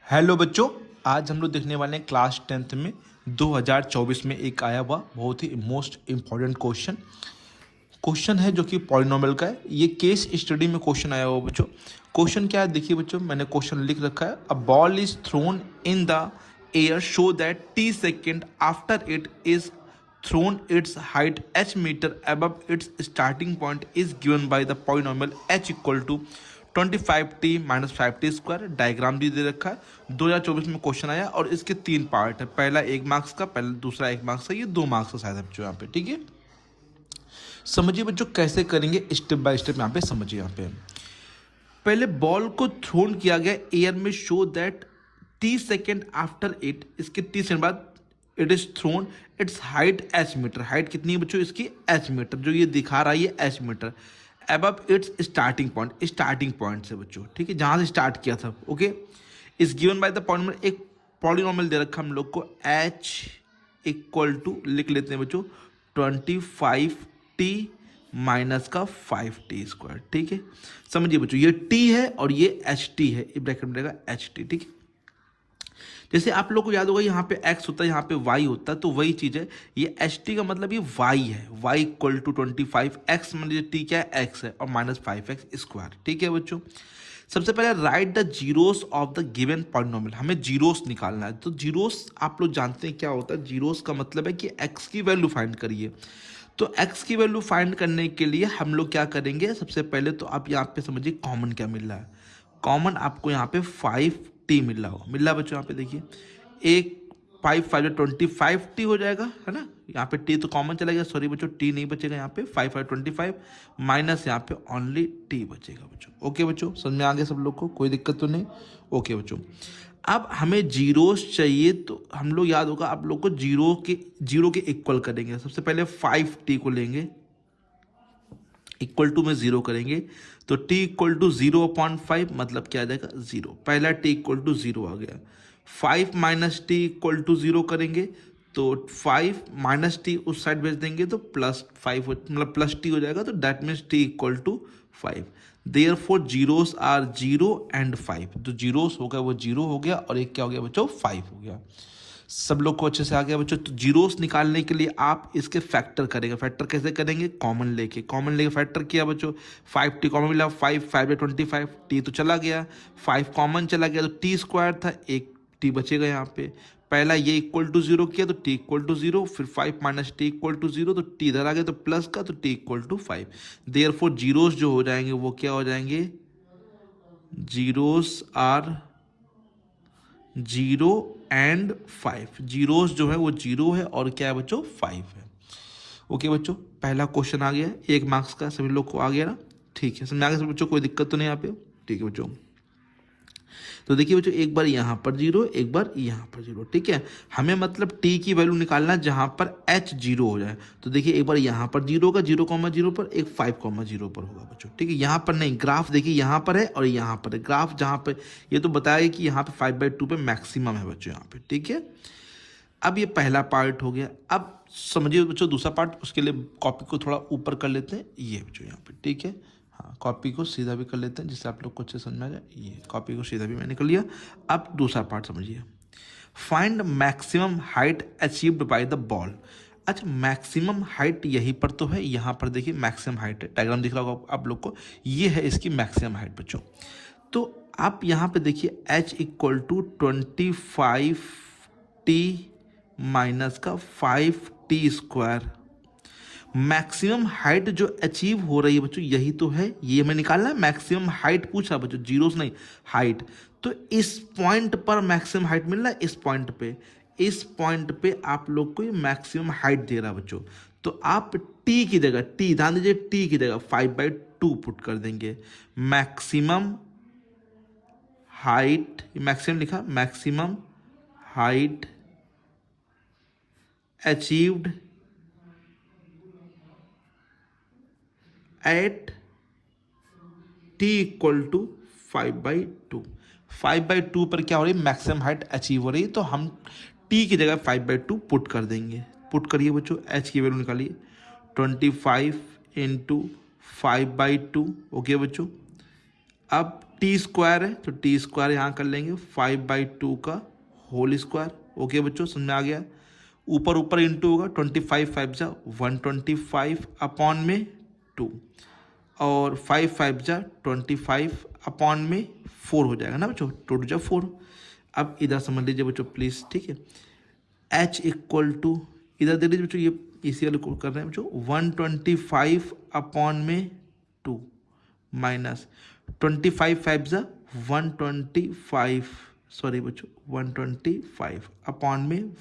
Hello बच्चों, आज हम लोग देखने वाले हैं क्लास 10th में 2024 में एक आया हुआ बहुत ही मोस्ट इम्पॉर्टेंट क्वेश्चन है जो कि पॉलिनोमियल का है। ये केस स्टडी में क्वेश्चन आया हुआ बच्चों। क्वेश्चन क्या है देखिए बच्चों, मैंने क्वेश्चन लिख रखा है। A ball is thrown in the air show that t second after it is thrown its height h metre above its starting point is given by the polynomial h equal to 25t minus 5t square. Diagram भी दे रखा है। 2024 में question आया और इसके 3 part है। पहला 1 मार्क्स का, पहला दूसरा 1 मार्क्स का, ये 2 मार्क्स का शायद है बच्चों यहाँ पे। ठीक है, समझिए बच्चों कैसे करेंगे, स्टेप बाय स्टेप यहाँ पे समझिए। यहाँ पे पहले बॉल को थ्रोन किया गया एयर में, show that t second after it, इसके टी सेकेंड बाद it is thrown its height h metre. Height कितनी है बच्चों इसकी? h metre. जो ये दिखा रहा है ये h metre above its starting point, starting point से बच्चों। ठीक है, जहां से स्टार्ट किया था। Okay, is given by the polynomial, एक पॉलिनोमियल दे रखा हम लोग को h इक्वल टू, लिख लेते हैं बच्चों, 25t माइनस का 5t स्क्वायर। ठीक है, समझिए बच्चों, ये t है और ये ht है, ब्रैकेट में रहेगा ht। ठीक है, जैसे आप लोग को याद होगा यहाँ पे x होता है, यहाँ पे y होता है, तो वही चीज है। ये ht का मतलब ये y है, y इक्वल टू 25, x मतलब t क्या है? x है, और माइनस 5x स्क्वायर। ठीक है बच्चों, सबसे पहले right the zeros of the given polynomial. हमें जीरोस निकालना है। तो जीरोस आप लोग जानते हैं क्या होता है। जीरोस का मतलब है कि x की वैल्यू फाइंड करिए। तो x की वैल्यू फाइंड करने के लिए हम लोग क्या करेंगे, सबसे पहले तो आप यहाँ पे समझिए कॉमन क्या मिल रहा है। कॉमन आपको यहाँ पे 5t मिल रहा हो, मिल रहा है बच्चों। यहाँ पे देखिए, एक 5 25t हो जाएगा, है ना। यहाँ पे t तो कॉमन चला गया, सॉरी बच्चों, t नहीं बचेगा यहाँ पे। 5 25 माइनस यहाँ पे ओनली t बचेगा बच्चों। ओके बच्चों, समझ में आ गया सब लोग को? कोई दिक्कत तो नहीं? ओके बच्चों, अब हमें जीरोस चाहिए, तो हम लोग याद होगा आप लोग को जीरो के इक्वल करेंगे। सबसे पहले 5t को लेंगे, इक्वल टू में 0 करेंगे, तो t इक्वल टू 0/5 मतलब क्या आ जाएगा? 0। पहला t इक्वल टू 0 आ गया। 5 माइनस टी इक्वल टू 0 करेंगे, तो 5 माइनस टी उस साइड भेज देंगे तो प्लस 5 मतलब प्लस टी हो जाएगा। तो that means t equal to 5। Therefore zeros are 0 and 5। जो जीरोस हो गया वो 0 हो गया, और एक क्या हो गया बच्चों? 5 हो गया। सब लोग को अच्छे से आ गया बच्चों। तो जीरोस निकालने के लिए आप इसके फैक्टर करेंगे। फैक्टर कैसे करेंगे? कॉमन लेके फैक्टर किया बच्चों। 5t कॉमन मिला, 5 5 25, t तो चला गया, 5 कॉमन चला गया, तो t स्क्वायर था, एक t बचेगा यहाँ पे। पहला ये इक्वल टू 0 किया तो t इक्वल टू 0, फिर 5 माइनस टी इक्वल टू 0, तो t इधर आ गया तो प्लस का, तो t equal to 5। Therefore zeros जो हो जाएंगे वो क्या हो जाएंगे? Zeros are 0 and 5। जीरोस जो है वो 0 है और क्या है बच्चों? 5 है। ओके बच्चों, पहला क्वेश्चन आ गया 1 मार्क्स का, सभी लोग को आ गया ना? ठीक है, समझ आ गया सब बच्चों? कोई दिक्कत तो नहीं यहाँ पे? ठीक है बच्चों, तो देखिए बच्चों, एक बार यहाँ पर 0, एक बार यहाँ पर 0। ठीक है, हमें मतलब t की वैल्यू निकालना जहाँ पर h 0 हो जाए। तो देखिए एक बार यहाँ पर 0 होगा, 0,0 पर, एक 5,0 पर होगा बच्चों। ठीक है, यहाँ पर नहीं, ग्राफ देखिए यहाँ पर है और यहाँ पर है। ग्राफ जहाँ पर ये तो बताया कि यहाँ पे 5/2 पे मैक्सिमम है बच्चों यहाँ पे। ठीक है, अब ये पहला पार्ट हो गया। अब समझिए बच्चों दूसरा पार्ट, उसके लिए कॉपी को थोड़ा ऊपर कर लेते हैं, ये बच्चों यहाँ पे। ठीक है, हाँ, कॉपी को सीधा भी कर लेते हैं जिससे आप लोग को अच्छे समझ में आ जाए। ये कॉपी को सीधा भी मैंने कर लिया। अब दूसरा पार्ट समझिए, find maximum height achieved by the ball. अच्छा, मैक्सिमम हाइट यहीं पर तो है, यहाँ पर देखिए मैक्सिमम हाइट है, डायग्राम दिख रहा होगा आप लोग को, ये है इसकी मैक्सिमम हाइट बच्चों। तो आप यहाँ पे देखिए h equal to 25t minus का 5t स्क्वायर। मैक्सिमम हाइट जो अचीव हो रही है बच्चों यही तो है, ये हमें निकालना है। मैक्सिमम हाइट पूछा बच्चों, जीरोस नहीं, हाइट। तो इस पॉइंट पर मैक्सिमम हाइट मिल रहा है, इस पॉइंट पे आप लोग को ये मैक्सिमम हाइट दे रहा है बच्चों। तो आप t की जगह, t ध्यान दीजिए, t की जगह 5/2 पुट कर देंगे। मैक्सिमम हाइट, मैक्सिमम लिखा, maximum height achieved at t equal to 5/2। 5/2 पर क्या हो रही है? मैक्सिमम हाइट अचीव हो रही है। तो हम t की जगह 5/2 पुट कर देंगे। पुट करिए बच्चों, h की वैल्यू निकालिए, 25 इंटू 5/2। ओके बच्चों, अब टी स्क्वायर है तो टी स्क्वायर यहाँ कर लेंगे 5/2 का होल स्क्वायर। ओके बच्चों, समझ में आ गया। ऊपर ऊपर इंटू होगा 25 5 जा 125 अपॉन में 2 और 5 5 जा 25 अपॉन में 4 हो जाएगा ना बच्चों, 2 जा 4। अब इधर समझ लीजिए बच्चों प्लीज़, ठीक है। h इक्वल टू इधर दे लीजिए बच्चों, ये इसी वाले को कर रहे हैं बच्चों, 125 अपॉन में 2 माइनस 25 5 जा 125, सॉरी बच्चों 125 अपॉन में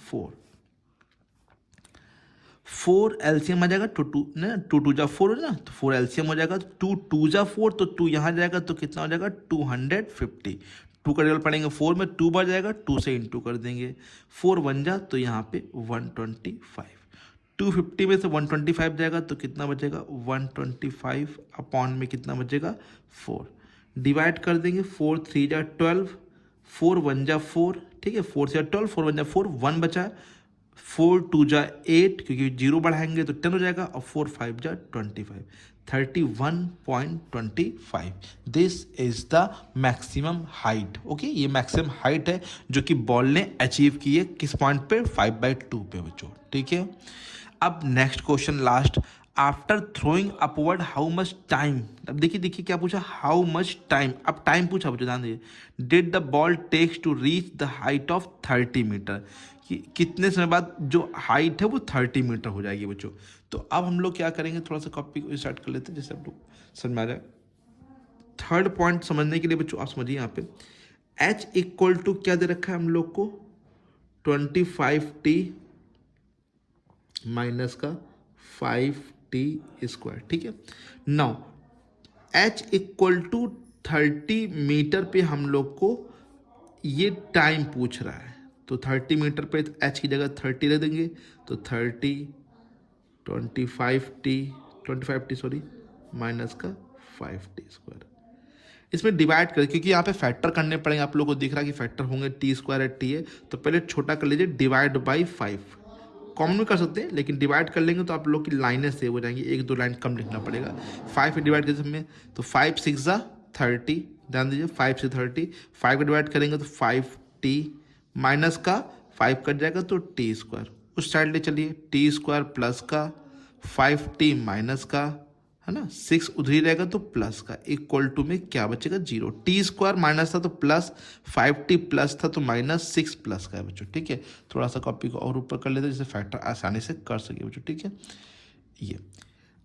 4 एलसीएम आ जाएगा, टू टू जा 4 है ना, तो 4 एलसीएम हो जाएगा, तो 2 जा 4, तो 2 यहाँ जाएगा तो कितना हो जाएगा 250। 2 का रिजल्ट पढ़ेंगे 4 में 2 बढ़ जाएगा, 2 से इंटू कर देंगे, 4 बन जा तो यहाँ पे 125। 250 में से 125 जाएगा तो कितना बचेगा 125 अपॉन में कितना बचेगा 4। डिवाइड कर देंगे, 4 3 जा 12, 4 1 जा 4, ठीक है, 4 से 12, 4 1 जा 4, 1 बचा, 4 2 जा 8 क्योंकि 0 बढ़ाएंगे तो 10 हो जाएगा, और 4 5 जा 25, 31.25। This is the maximum height. Okay, ये मैक्सिमम हाइट है जो कि बॉल ने अचीव की है किस पॉइंट पे 5/2 पे बच्चों, ठीक है। अब next question last, after throwing upward how much time. अब देखिए क्या पूछा, हाउ मच टाइम। अब टाइम पूछा बच्चों, ध्यान दीजिए, did the ball takes to reach the height of 30 metre, कि कितने समय बाद जो हाइट है वो 30 मीटर हो जाएगी बच्चों। तो अब हम लोग क्या करेंगे, थोड़ा सा कॉपी को स्टार्ट कर लेते हैं जैसे आप लोग समझ में आ जाए। थर्ड पॉइंट समझने के लिए बच्चों आप समझिए, यहाँ पे h इक्वल टू क्या दे रखा है हम लोग को 25t माइनस का 5t स्क्वायर, ठीक है। Now h equal to 30 metre पे हम लोग को ये टाइम पूछ रहा है, तो 30 मीटर पे h की जगह 30 रख देंगे, तो 30 25t सॉरी माइनस का 5t स्क्वायर। इसमें डिवाइड कर, क्योंकि यहाँ पे फैक्टर करने पड़ेंगे, आप लोगों को दिख रहा है कि फैक्टर होंगे, टी स्क्वायर है टी है, तो पहले छोटा कर लीजिए, डिवाइड बाई 5, कॉमन भी कर सकते हैं लेकिन डिवाइड कर लेंगे तो आप लोग की लाइनें सेव हो जाएंगी, 1 2 लाइन कम लिखना पड़ेगा। 5 से डिवाइड करते समय तो 5 6 जा 30, ध्यान दीजिए 5 से 30, 5 को डिवाइड करेंगे तो 5t माइनस का 5 कट जाएगा तो टी स्क्वायर। उस साइड ले चलिए, टी स्क्वायर प्लस का 5t माइनस का, है ना, 6 उधर ही रहेगा तो प्लस का, इक्वल टू में क्या बचेगा 0। टी स्क्वायर माइनस था तो प्लस, 5t प्लस था तो माइनस 6 प्लस का है बच्चों, ठीक है। थोड़ा सा कॉपी को और ऊपर कर लेते हैं जिससे फैक्टर आसानी से कर सके बच्चों, ठीक है। ये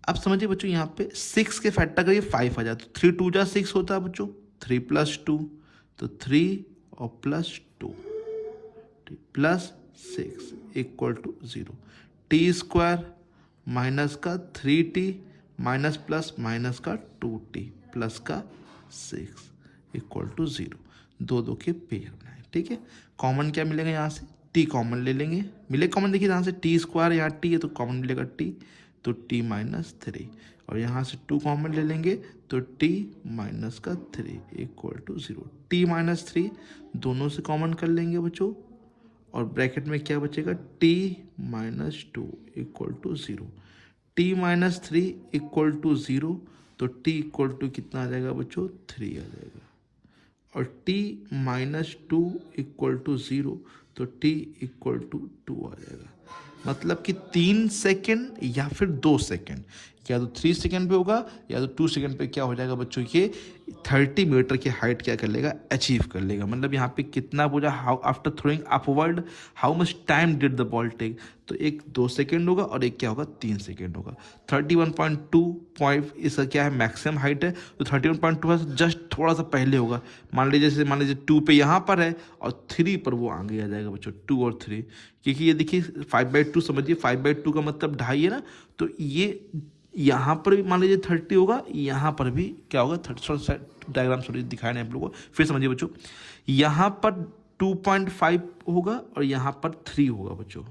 अब समझिए बच्चों, यहाँ पे 6 के फैक्टर करिए 5 आ जाए तो 3 2 जा 6 होता है बच्चों, 3 + 2 तो 3 और plus 2 plus 6 equal to 0। T square minus का 3t माइनस प्लस माइनस का 2t प्लस का 6 इक्वल टू 0। 2 2 के पेयर बनाए, ठीक है। कॉमन क्या मिलेगा यहाँ से, t कॉमन ले लेंगे, मिले कॉमन, देखिए यहाँ से टी स्क्वायर यहाँ t है तो कॉमन मिलेगा t, तो t माइनस 3, और यहाँ से 2 कॉमन ले लेंगे तो t माइनस का 3 इक्वल टू 0। t माइनस 3 दोनों से कॉमन कर लेंगे बच्चों, और ब्रैकेट में क्या बचेगा t minus 2 equal to 0। t minus 3 equal to 0, तो t इक्वल टू कितना आ जाएगा बच्चों 3 आ जाएगा, और t माइनस 2 इक्वल टू 0, तो t इक्वल टू 2 आ जाएगा। मतलब कि 3 सेकेंड या फिर 2 सेकेंड, या तो 3 सेकेंड पे होगा या तो 2 सेकेंड पे क्या हो जाएगा बच्चों, ये 30 मीटर की हाइट क्या कर लेगा, अचीव कर लेगा। मतलब यहाँ पे कितना पूछा, how after throwing upward how much time did the ball take, तो एक 2 सेकेंड होगा और एक क्या होगा 3 सेकेंड होगा। 31.25 इसका क्या है मैक्सिमम हाइट है, तो 31.2 से जस्ट थोड़ा सा पहले होगा। मान लीजिए 2 पे यहाँ पर है और 3 पर वो आगे आ जाएगा बच्चों, 2 और 3, क्योंकि ये देखिए 5/2 समझिए, 5/2 का मतलब 2.5 है ना, तो ये यहाँ पर भी मान लीजिए 30 होगा, यहाँ पर भी क्या होगा 30, डायग्राम सॉरी दिखाया नहीं आप लोगों को, फिर समझिए बच्चों, यहाँ पर 2.5 होगा और यहाँ पर 3 होगा बच्चों,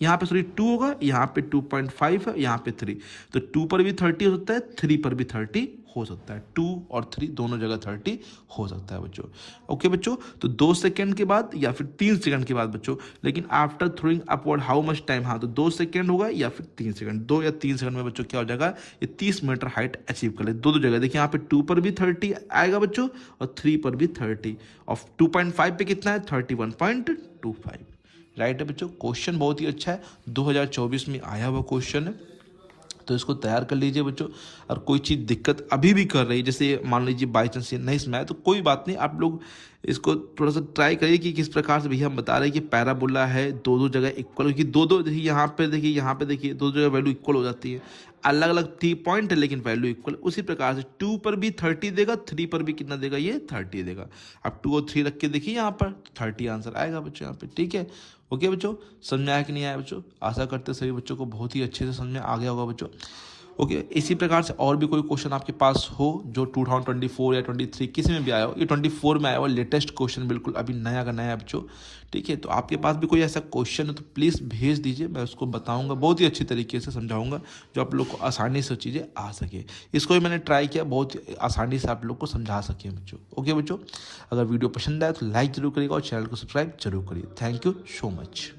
यहाँ पे सॉरी 2 होगा, यहाँ पे 2.5 है, यहाँ पे 3, तो 2 पर भी 30 हो सकता है, 3 पर भी 30 हो सकता है। 2 और 3 दोनों जगह 30 हो सकता है बच्चों। ओके बच्चों, तो 2 सेकंड के बाद या फिर 3 सेकंड के बाद बच्चों, लेकिन after throwing upward how much time, हाँ तो 2 सेकंड होगा या फिर 3 सेकंड, 2 या 3 सेकंड में बच्चों क्या हो जाएगा, ये 30 मीटर हाइट अचीव कर ले। दो जगह देखिए, यहाँ पे 2 पर भी 30 आएगा बच्चों और 3 पर भी 30, और 2.5 पे कितना है, 31.25। राइट है बच्चों, क्वेश्चन बहुत ही अच्छा है, 2024 में आया हुआ क्वेश्चन है, तो इसको तैयार कर लीजिए बच्चों। और कोई चीज़ दिक्कत अभी भी कर रही है, जैसे मान लीजिए बाई चांस ये नहीं समझ आया, तो कोई बात नहीं, आप लोग इसको थोड़ा सा ट्राई करिए कि किस प्रकार से भैया हम बता रहे हैं कि पैराबोला है, दो जगह इक्वल, क्योंकि दो देखिए यहाँ पे देखिए, यहाँ पे देखिए, दो जगह वैल्यू इक्वल हो जाती है, अलग अलग 3 पॉइंट है लेकिन वैल्यू इक्वल। उसी प्रकार से 2 पर भी 30 देगा, 3 पर भी कितना देगा, ये 30 देगा। अब 2 और 3 रख के देखिए यहाँ पर, 30 आंसर आएगा बच्चों यहाँ पे। ठीक है, ओके बच्चों, समझ में आया कि नहीं आया बच्चों? आशा करते सभी बच्चों को बहुत ही अच्छे से समझ में आ गया होगा बच्चों। ओके, इसी प्रकार से और भी कोई क्वेश्चन आपके पास हो जो 2024 या 23 किसी में भी आया हो, ये 24 में आया हो लेटेस्ट क्वेश्चन, बिल्कुल अभी नया का नया बच्चों। ठीक है, तो आपके पास भी कोई ऐसा क्वेश्चन है तो प्लीज़ भेज दीजिए, मैं उसको बताऊंगा, बहुत ही अच्छी तरीके से समझाऊंगा, जो आप लोग को आसानी से चीज़ें आ सके। इसको भी मैंने ट्राई किया, बहुत आसानी से आप लोग को समझा सके बच्चों। ओके बच्चों, अगर वीडियो पसंद आए तो लाइक जरूर करिएगा और चैनल को सब्सक्राइब जरूर करिए। Thank you so much.